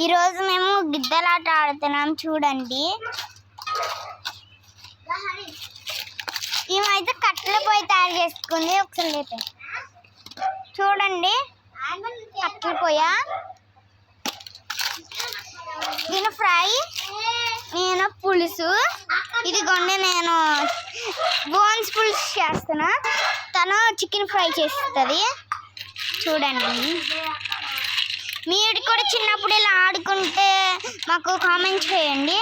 ఈరోజు మేము గిద్దలాట ఆడుతున్నాం చూడండి. ఈమైతే కట్టెల పొయ్యి తయారు చేసుకుంది. ఒకసారి లేపే చూడండి. కట్టెల పొయ్య, దీని ఫ్రై, నేను పులుసు. ఇదిగోండి నేను బోన్స్ పులుసు చేస్తున్నా, తను చికెన్ ఫ్రై చేస్తుంది. చూడండి, మీరు కూడా చిన్నప్పుడు ఇలా ఆడుకుంటే మాకు కామెంట్ చేయండి.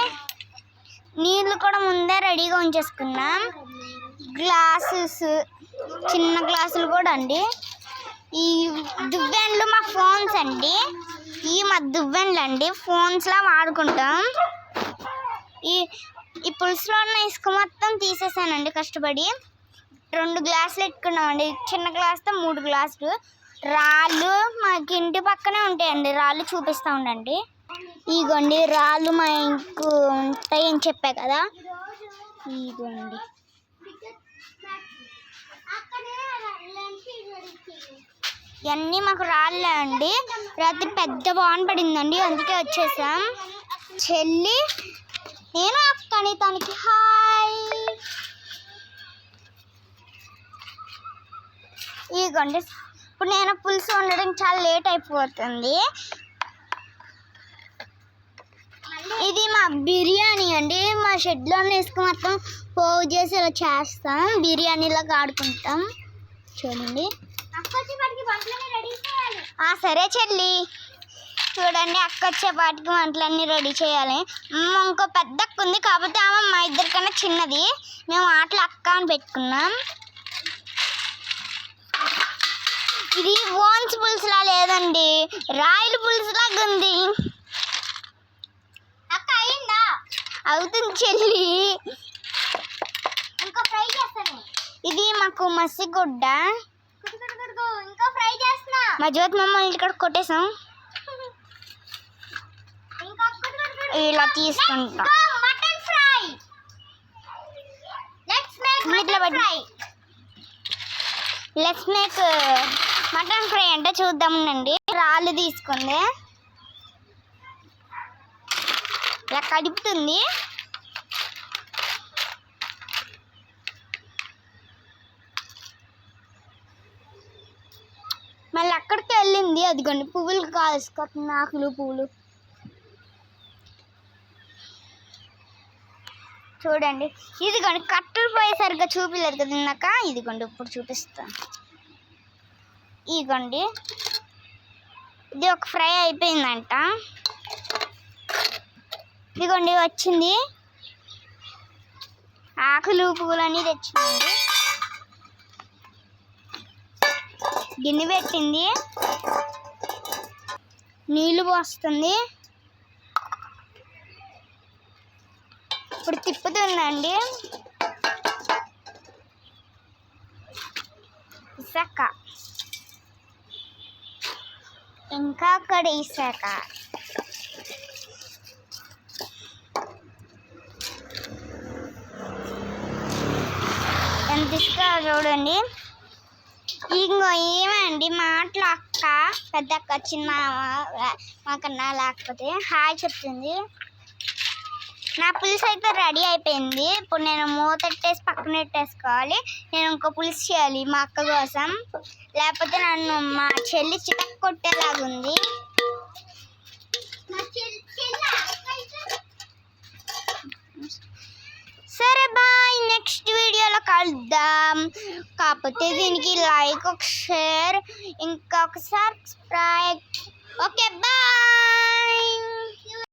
నీళ్ళు కూడా ముందే రెడీగా ఉంచేసుకున్నాం. గ్లాసెస్, చిన్న గ్లాసులు కూడా అండి. ఈ దువ్వెన్లు మా ఫోన్స్ అండి. ఈ మా దువ్వెన్లు అండి, ఫోన్స్లా వాడుకుంటాం. ఈ పులుసులో ఉన్న ఇసుక మొత్తం తీసేసానండి కష్టపడి. 2 గ్లాసులు ఎట్టుకున్నామండి. చిన్న గ్లాస్తో 3 గ్లాసులు. రాళ్ళు మాకు ఇంటి పక్కనే ఉంటాయండి, రాళ్ళు చూపిస్తూ ఉండండి. ఇగోండి రాళ్ళు మా ఇంటికి ఉంటాయని చెప్పా కదా, ఇగోండి. ఇవన్నీ మాకు రాళ్ళే అండి. రాత్రి పెద్ద వాన పడిందండి, అందుకే వచ్చేసాం. చెల్లి, నేను అక్కని, తనకి హాయ్. ఇగోండి, ఇప్పుడు నేను పులుసు వండడం చాలా లేట్ అయిపోతుంది. ఇది మా బిర్యానీ అండి. మా షెడ్లో ఇసుక మొత్తం పోగు చేసి ఇలా చేస్తాం, బిర్యానీలాగా ఆడుకుంటాం. చూడండి. సరే చెల్లి, చూడండి అక్క వచ్చేపాటికి వంటలన్నీ రెడీ చేయాలి. ఇంకో పెద్ద అక్క ఉంది, కాకపోతే ఆమె మా ఇద్దరికన్నా చిన్నది. మేము ఆటలు అక్క అని పెట్టుకున్నాం. ఇది బోన్స్ పులుసులా లేదండి, రాయల పులుసులాగా ఉంది. అక్క అయిందా? అవుతుంది చెల్లి. ఇంకా ఫ్రై చేస్తాను. ఇది మాకు మసిగుడ్డ, ఇంకా ఫ్రై చేస్తున్నా. మా జ్యోతి మమ్మల్ని ఇక్కడ కొట్టేసాం. ఇలా తీసుకుంటాం. Mutton fry, let's make mutton fry అంటే చూద్దామండి. రాళ్ళు తీసుకుంది, ఇలా కడుపుతుంది. మళ్ళీ అక్కడికి వెళ్ళింది. అదిగోండి పువ్వులు కాల్చుకుంటుంది, ఆకులు పువ్వులు. చూడండి, ఇదిగోండి కట్టెలు పోయేసరిగ్గా చూపిలేదు కదా ఇందాక. ఇదిగోండి ఇప్పుడు చూపిస్తాను. ఇదిగోండి, ఇది ఒక ఫ్రై అయిపోయిందంట. ఇదిగోండి వచ్చింది, ఆకులు పువ్వులన్నీ తెచ్చింది. గిన్నె పెట్టింది, నీళ్ళు పోస్తుంది. ఇప్పుడు తిప్పుతుందండి. ఇసాక, ఇంకా అక్కడ ఇసాక. ఎంత ఇసుక చూడండి. ఇంకో ఏమండి మాటలు అక్క, పెద్ద అక్క, చిన్న మాకన్నా లేకపోతే హాయ్ చెప్తుంది. నా పులుసు అయితే రెడీ అయిపోయింది. ఇప్పుడు నేను మూతట్టేసి పక్కన పెట్టేసుకోవాలి. నేను ఇంకో పులుసు చేయాలి మా అక్క కోసం, లేకపోతే నన్ను మా చెల్లి చిటక్ కొట్టేలాగుంది. సరే బాయ్, నెక్స్ట్ వీడియోలో కలుద్దాం. కాకపోతే దీనికి లైక్, ఒక షేర్, ఇంకా ఒక సబ్స్క్రైబ్. Okay bye.